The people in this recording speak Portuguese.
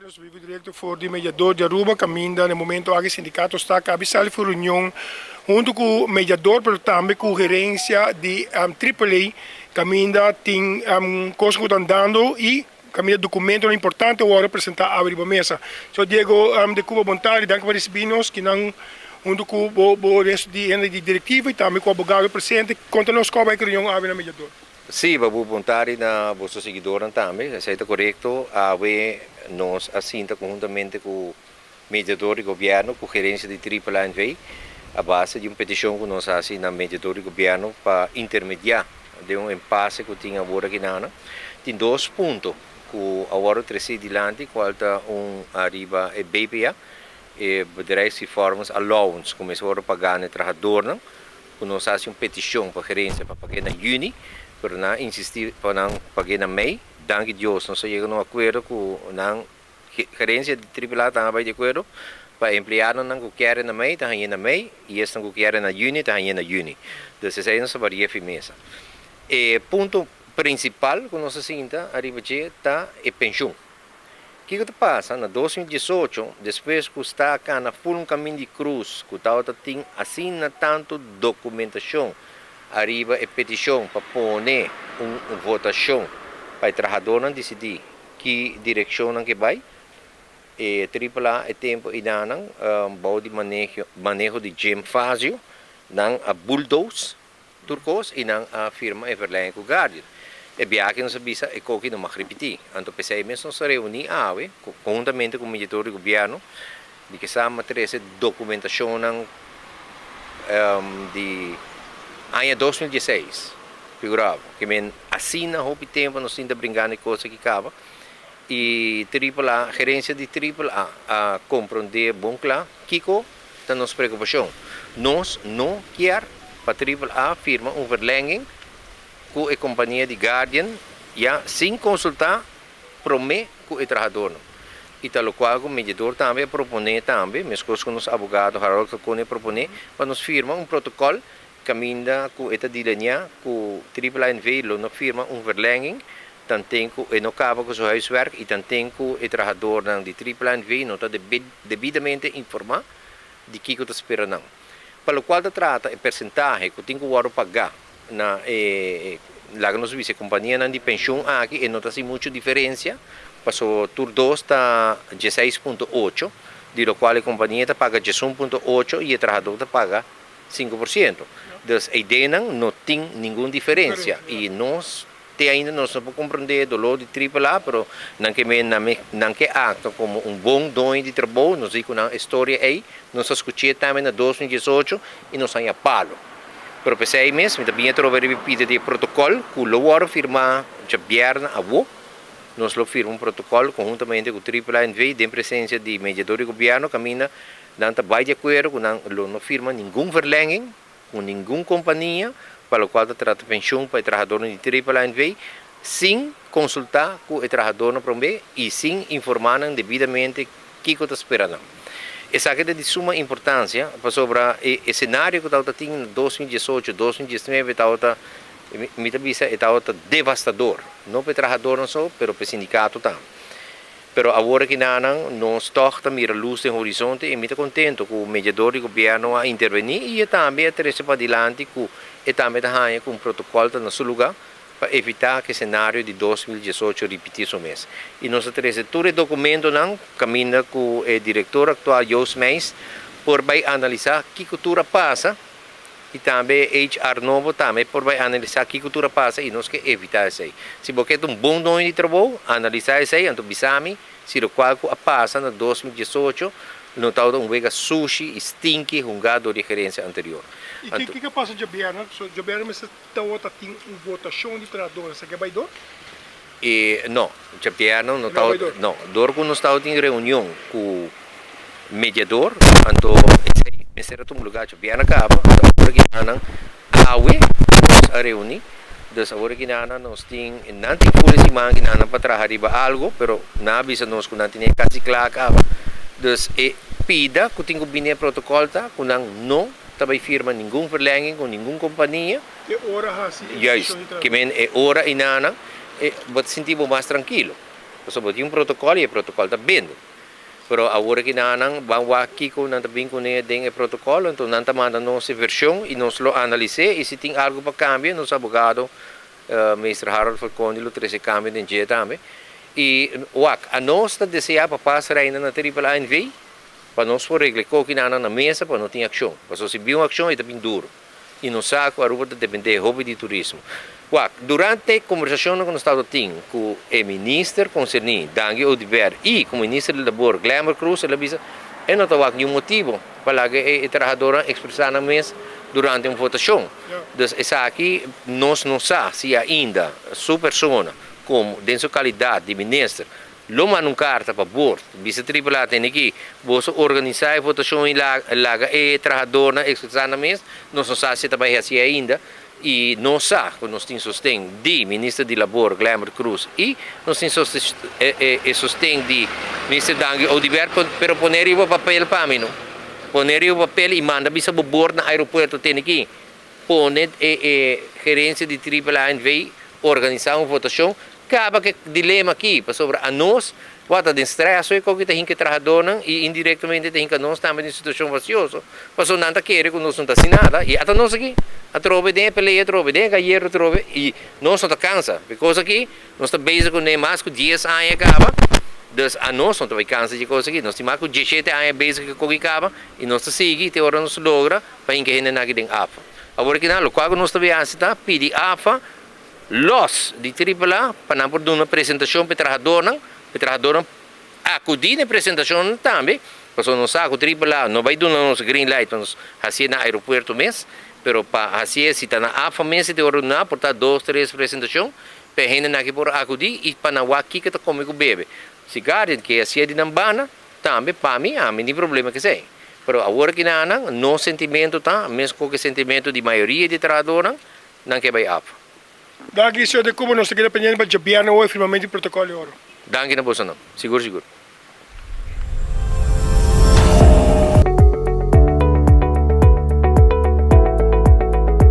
Carlos, vivo direto for de mediador de Aruba, caminha no momento que o sindicato está cabeçal for reunião junto com o mediador, mas também com a gerência de AAA, caminha tem coisas que estão dando e caminha documento importante ou representar a abrir a mesa. So Diego, de Cuba Bontari, danke para receber-nos, que não junto com o resto de diretiva e também com o advogado presente, conta-nos como é que a reunião abre no mediador. Sim, vou vontade na vossa seguidora também, é correto, nós assinta conjuntamente com o mediador de governo, com a gerência de AAA, a base de uma petição que nós assinamos no mediador de governo para intermediar de um impasse que tinha agora aqui na tem dois pontos que agora três dilante, qual está arriba é BPA, e bedrijf se formas allowance, começou a pagar no trabalhador, que nós assinamos uma petição para a gerência para pagar em junho, para não insistir para não pagar em maio. Danke Deus, nós chegamos a um acordo com a gerência de AAA também de acordo para empregado não que querem na maio, está aí na maio, e este não que querem na junho, está aí na junho. Então, essa é a nossa variedade mesa. O ponto principal que nós assinta arriba está a pensão. O que passa? Na 2018, depois que está cá na full caminho de cruz, que está tem assina tanto documentação, arriba a petição para pôr uma votação para o trabalhador decidir que direção que vai. E AAA é tempo e não bom de manejo de gem fácil, não a bulldoze turcos e não a firma Everline com Guardian. E bem que não se bisa e que não mais repetir. Então pensei mesmo se reunir conjuntamente com o mediador do governo, de que sabe ter documentação de ano 2016. Figurava que men assina houve tempo nós ainda brincando coisa que acaba e AAA, gerência de AAA a compreender bom claro Kiko está nossa preocupação. Nós não quer para AAA firma verlenging com a companhia de Guardian sem consultar promete com o trabalhador. E tal qual o mediador também propõe também, mesmo com os advogados Harold Cacone propõe para nos firma protocolo caminha com esta linha com AAA não firma verlenging tanto que não acaba com o seu huiswerk e tanto que o trabalhador de AAA não está devidamente informado de que está esperando. Para o qual trata o percentagem que tem que pagar na lá que nós vimos a companhia de pensão aqui e não tem muita diferença, passou tur 2 está 16,8, de lo qual a companhia está paga 11,8 e o trabalhador está paga 5%. Então, a ideia não tem nenhuma diferença e nós ainda não podemos compreender o dolor de AAA, mas não que acta como bom dono de trabalho, nós temos uma história aí, nós escutamos também em 2018 e nós estamos a palo. Pero pensei mesmo, também trovar a pedido de protocolo, que o Louro firma de Bierna a Wo, nós lo firma protocolo conjuntamente com o AAA em presença de mediador de governo, caminha, não vai de acordo, não firma nenhum verlenging, com nenhuma companhia, para o qual trata pensão para o trabalhador de AAA, sem consultar com o trabalhador no promê e sem informar devidamente o que está esperando. Essa é de suma importância sobre o cenário que está em 2018, 2019, está devastador. Não para o trabalhador só, mas para o sindicato também. Mas agora que nós toca mira luz no horizonte e muito contente com o mediador do governo a intervenir e também a trazer para adiante e também com um protocolo no seu lugar para evitar que o cenário de 2018 repita o mês. E nós trazemos todo o documento caminha com o diretor atual Jos Meis por vai analisar que cultura passa e também HR novo também por vai analisar que cultura passa e nós que evitar isso aí. Se você tem bom dono de trabalho, analisar isso aí, então bisami, se o qual passa no 2018, não está vega sushi, stinky, gado de gerência anterior. E o que passa de governo? O governo está uma votação de trabalhador, você quer vai do? Não, o governo não está, não, dorco não está em reunião com o mediador, então esse era um lugar que o governo acaba, agora que não a reunir, então agora que nós temos, não tem folha de manga que não para trabalhar algo, mas não avisa nós que não tem quase claro acaba. Então, pida que tem que vir o protocolo, que não também firma nenhum verlenging com nenhuma companhia. É hora assim. Yes, que é hora e nana, e você sentir mais tranquilo. Pasabot yung protocolo tá bem. Pero agora que nanang bangwa kiko nanta bem com né deng protocolo, então nanta manda nossa versão e nós lo analisar e se tem algo para cambiar, nosso abogado Mr. Harold Falcone lo treze cambio de dia também. E a nós está desejar para passar ainda na tripla ANV, para nós for regler que na mesa para não ter ação. Porque se viu uma ação é bem duro. E no saco a rua depende hobby de turismo. Durante a conversação que nós estávamos tendo com o ministro concernido, Dangue Odiver, e com o ministro do Labor, Glamour Cruz, ele disse que não estava nenhum motivo para que a trabalhadora expressar na mesa durante uma votação. Então, essa aqui, nós não sabemos se ainda a sua pessoa, como dentro sua qualidade de ministro, lo manda uma carta para o board, bisa tripla tem aqui, você organizar a votação e lá a trabalhadora expressar na mesa, nós não sabemos se trabalha assim ainda. E não sabe que nós temos sustento de ministro de Labor, Glamour Cruz, e nós temos sustento de ministro Dangue Odiver, pero poner o papel para mim, poner o papel e manda bisa bobor na aeroporto tem aqui, poner gerência de AAA organizar uma votação, acaba que dilema aqui, para sobre a nós, Wata din stress e ko kita hinka trabalhador e indiretamente hinka nós também em situação vaciosa. Passou nada querer que nós não tá nada e até nós aqui a trove de peleia trove de gaieiro trove e nós não tá cansa porque aqui nós tá basic com nem mais com 10 anos acaba. Dus a nós não tá vai cansa de coisa aqui nós temos com 17 anos basic com que acaba e nós tá seguir te hora nós logra para hinka hinna na den afa. Agora que não quando nós tá bem tá pedi afa los de AAA para não por uma apresentação para trabalhador trabalhador acudir na apresentação também, porque não sabe o AAA não vai dar nosso green light para nós fazer no aeroporto mesmo, pero para fazer se está na AFA mesmo de ordenar, portar 2, 3 apresentações, para gente aqui por acudir e para não aqui que está comigo bebe. Se garante que a sede não bana, também para mim há nenhum problema que sei. Pero agora que não sentimento tá, mesmo com o sentimento de maioria de trabalhadores, não que vai AFA. Daqui isso de como nós estamos dependendo para Jabiana ou firmamento de protocolo ouro. Danke na bolsa não, seguro.